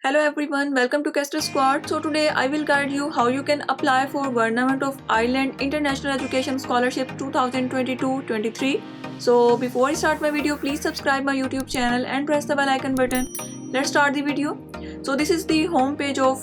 Hello everyone, welcome to Kester Squad. So today I will guide you how you can apply for Government of Ireland International Education Scholarship 2022-23. So before I start my video, please subscribe my YouTube channel and press the bell icon button. Let's start the video. So this is the home page of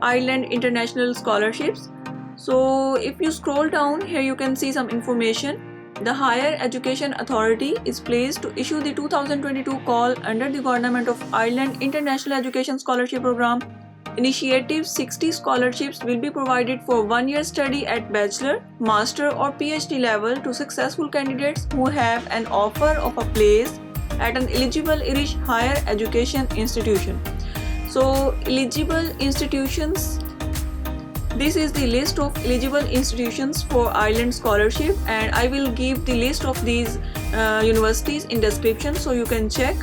Ireland International Scholarships. So if you scroll down here, you can see some information. The Higher Education Authority is pleased to issue the 2022 call under the Government of Ireland International Education Scholarship Programme. Initiative 60 scholarships will be provided for 1 year study at bachelor, master or PhD level to successful candidates who have an offer of a place at an eligible Irish higher education institution. So eligible institutions, this is the list of eligible institutions for Ireland scholarship, and I will give the list of these universities in description so you can check.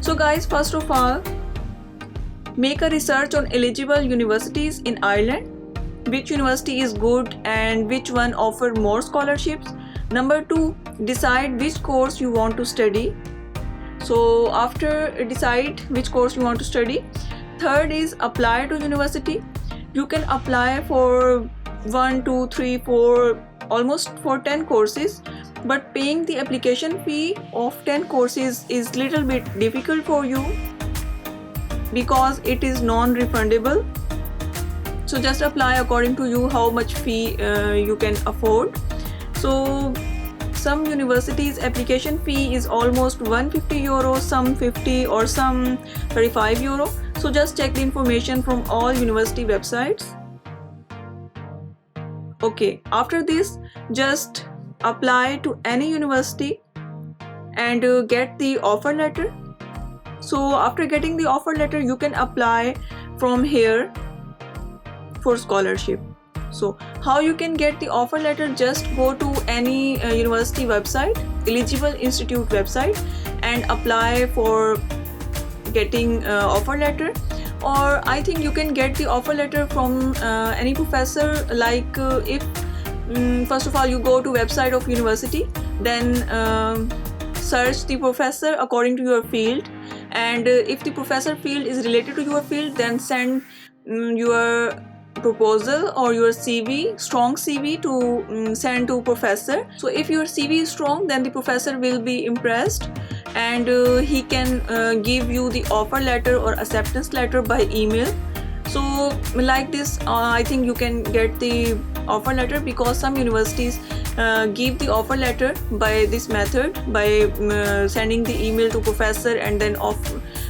So guys, first of all, make a research on eligible universities in Ireland, which university is good and which one offer more scholarships. Number 2, decide which course you want to study. So after decide which course you want to study. Third is apply to university. You can apply for 1, 2, 3, 4, almost for 10 courses, but paying the application fee of 10 courses is little bit difficult for you because it is non-refundable. So just apply according to you how much fee you can afford. So some universities application fee is almost 150 euro, some 50 or some 35 euro. So just check the information from all university websites. Okay, after this, just apply to any university and get the offer letter. So after getting the offer letter, you can apply from here for scholarship. So how you can get the offer letter? Just go to any university website, eligible institute website, and apply for getting offer letter. Or I think you can get the offer letter from any professor, like if first of all you go to website of university, then search the professor according to your field, and if the professor field is related to your field, then send your proposal or your CV, strong CV to send to professor. So if your CV is strong, then the professor will be impressed and he can give you the offer letter or acceptance letter by email. So like this, I think you can get the offer letter, because some universities give the offer letter by this method, by sending the email to professor and then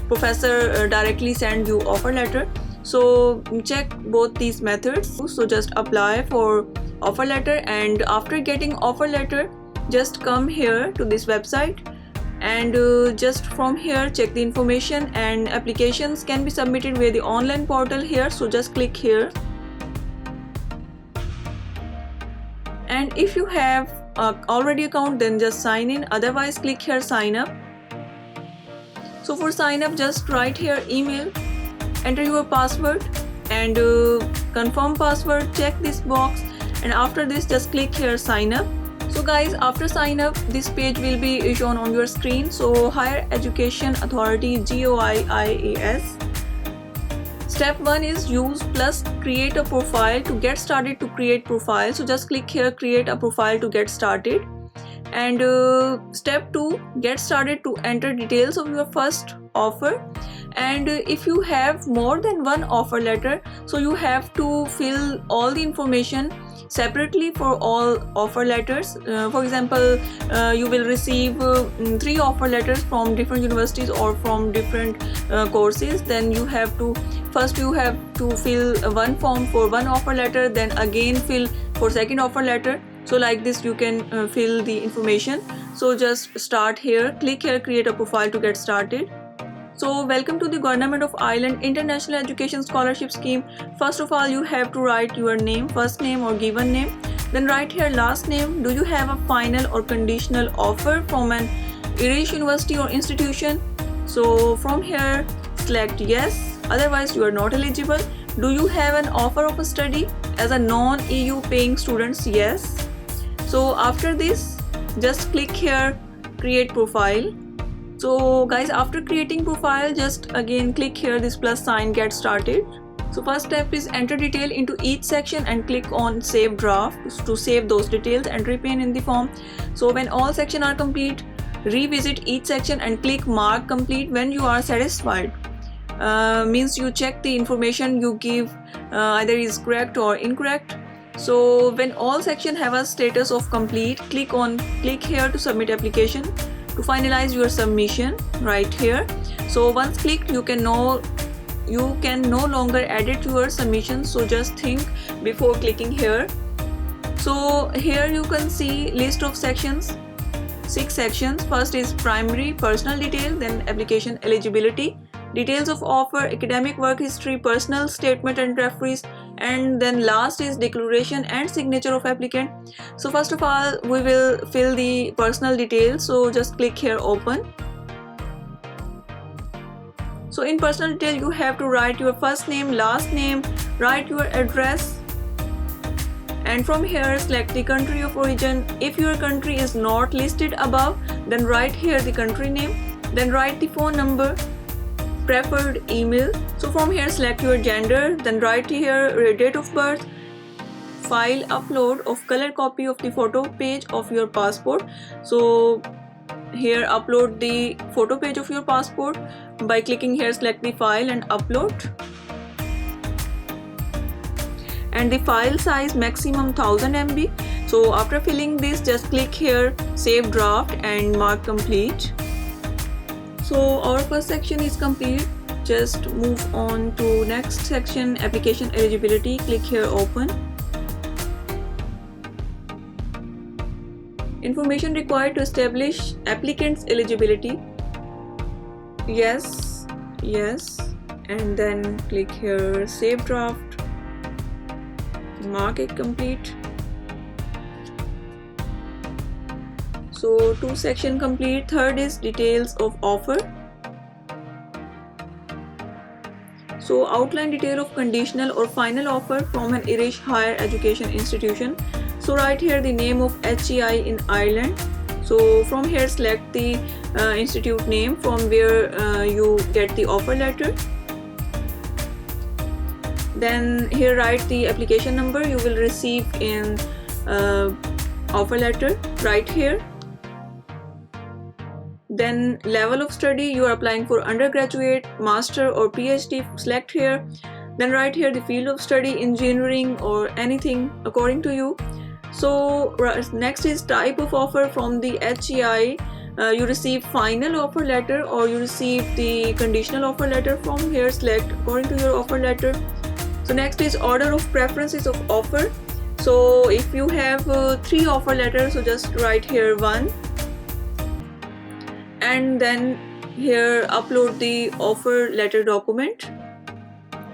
professor directly send you offer letter. So check both these methods. So just apply for offer letter, and after getting offer letter, just come here to this website and just from here check the information, and applications can be submitted via the online portal here. So just click here, and if you have already account, then just sign in, otherwise click here sign up. So for sign up, just write here email, enter your password and confirm password, check this box, and after this just click here sign up. So guys, after sign up, this page will be shown on your screen. So Higher Education Authority, GOIIAS. Step 1 is use plus create a profile. To get started, to create profile, so just click here create a profile to get started. And step 2, get started, to enter details of your first offer. And if you have more than one offer letter, so you have to fill all the information separately for all offer letters. For example, you will receive 3 offer letters from different universities or from different courses, then you have to fill one form for one offer letter, then again fill for second offer letter. So like this you can fill the information. So just start here, click here create a profile to get started. So welcome to the Government of Ireland International Education Scholarship Scheme. First of all, you have to write your name, first name or given name. Then write here last name. Do you have a final or conditional offer from an Irish university or institution? So from here select yes, otherwise you are not eligible. Do you have an offer of a study as a non-EU paying students? Yes. So after this, just click here create profile. So guys, after creating profile, just again click here this plus sign, get started. So first step is enter detail into each section and click on save draft to save those details and repaint in the form. So when all sections are complete, revisit each section and click mark complete when you are satisfied. Means you check the information you give either is correct or incorrect. So when all sections have a status of complete, click here to submit application to finalize your submission right here. So once clicked, you can no longer edit your submission, so just think before clicking here. So here you can see list of sections, 6 sections. First is primary, personal detail, then application eligibility, details of offer, academic work history, personal statement and referees, and then last is declaration and signature of applicant. So first of all, we will fill the personal details, so just click here open. So in personal detail, you have to write your first name, last name, write your address, and from here select the country of origin. If your country is not listed above, then write here the country name, then write the phone number, preferred email. So from here select your gender, then write here your date of birth, file upload of color copy of the photo page of your passport. So here upload the photo page of your passport by clicking here, select the file and upload, and the file size maximum 1000 MB. So after filling this, just click here save draft and mark complete. So our first section is complete. Just move on to next section, application eligibility. Click here open. Information required to establish applicant's eligibility. Yes, and then click here save draft, mark it complete. So 2 section complete. Third is details of offer. So outline detail of conditional or final offer from an Irish higher education institution. So write here the name of HEI in Ireland. So from here select the institute name from where you get the offer letter. Then here write the application number you will receive in offer letter right here. Then level of study, you are applying for undergraduate, master or PhD, select here. Then write here the field of study, engineering or anything according to you. So next is type of offer from the HEI. You receive final offer letter or you receive the conditional offer letter. From here select according to your offer letter. So next is order of preferences of offer. So if you have 3 offer letters, so just write here 1, and then here upload the offer letter document,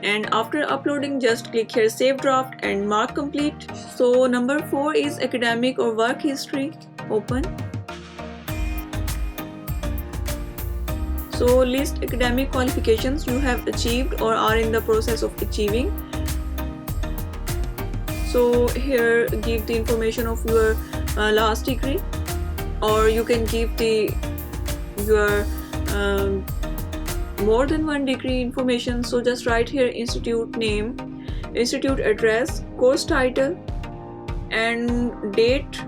and after uploading just click here save draft and mark complete. So number 4 is academic or work history. Open. So list academic qualifications you have achieved or are in the process of achieving. So here give the information of your last degree, or you can give your more than 1 degree information. So just write here institute name, institute address, course title, and date,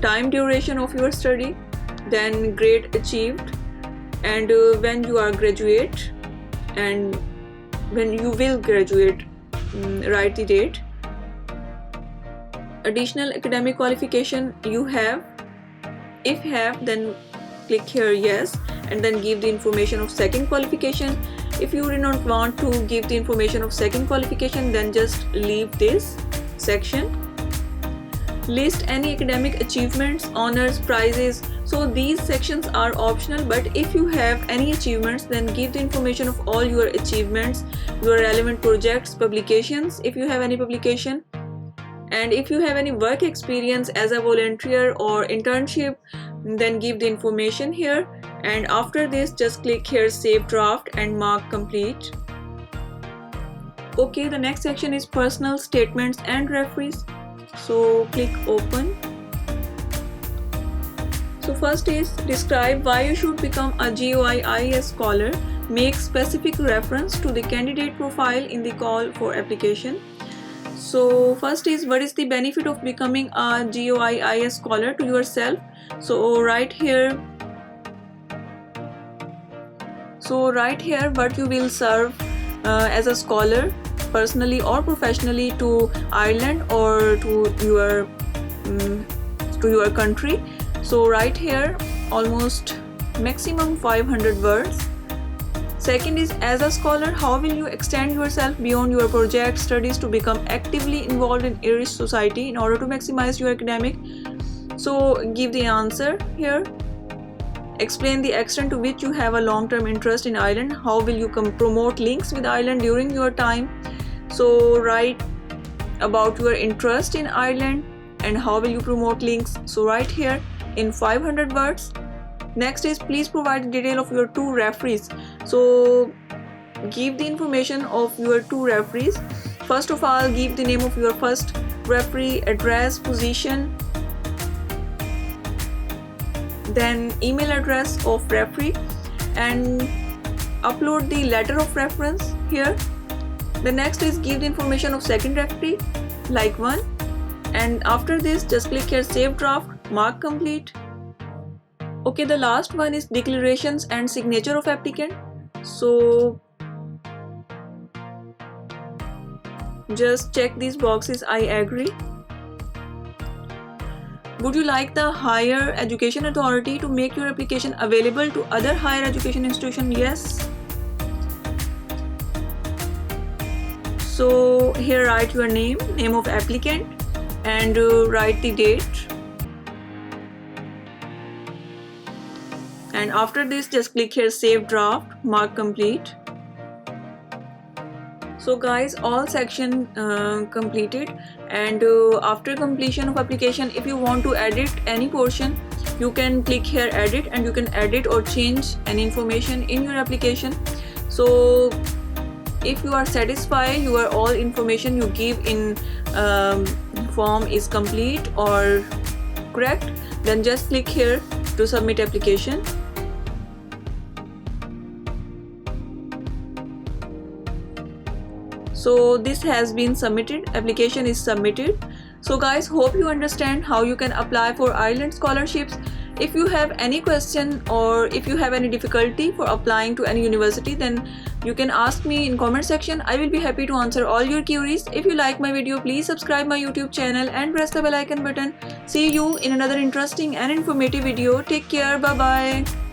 time duration of your study, then grade achieved, and when you are graduate and when you will graduate, write the date. Additional academic qualification you have, if have, then click here yes, and then give the information of second qualification. If you do not want to give the information of second qualification, then just leave this section. List any academic achievements, honors, prizes. So these sections are optional, but if you have any achievements, then give the information of all your achievements, your relevant projects, publications if you have any publication, and if you have any work experience as a volunteer or internship, then give the information here. And after this just click here save draft and mark complete. Okay, the next section is personal statements and referees. So click open. So first is describe why you should become a GOIIS scholar. Make specific reference to the candidate profile in the call for application. So first is what is the benefit of becoming a GOIIS scholar to yourself. So write here what you will serve as a scholar personally or professionally to Ireland or to your country. So write here almost maximum 500 words. Second is as a scholar, how will you extend yourself beyond your project studies to become actively involved in Irish society in order to maximize your academic? So give the answer here. Explain the extent to which you have a long-term interest in Ireland. How will you promote links with Ireland during your time? So write about your interest in Ireland and how will you promote links. So write here in 500 words. Next is please provide the detail of your 2 referees. So give the information of your 2 referees. First of all, give the name of your first referee, address, position, then email address of referee, and upload the letter of reference here. The next is give the information of second referee, like 1, and after this just click here save draft, mark complete. Okay, the last one is declarations and signature of applicant. So just check these boxes. I agree. Would you like the Higher Education Authority to make your application available to other higher education institutions? Yes. So here write your name of applicant, and write the date. And after this just click here save draft, mark complete. So guys, all section completed, and after completion of application, if you want to edit any portion, you can click here edit, and you can edit or change any information in your application. So if you are satisfied your all information you give in form is complete or correct, then just click here to submit application. So this has been submitted, application is submitted. So guys, hope you understand how you can apply for Ireland scholarships. If you have any question or if you have any difficulty for applying to any university, then you can ask me in comment section. I will be happy to answer all your queries. If you like my video, please subscribe my YouTube channel and press the bell icon button. See you in another interesting and informative video. Take care. Bye bye.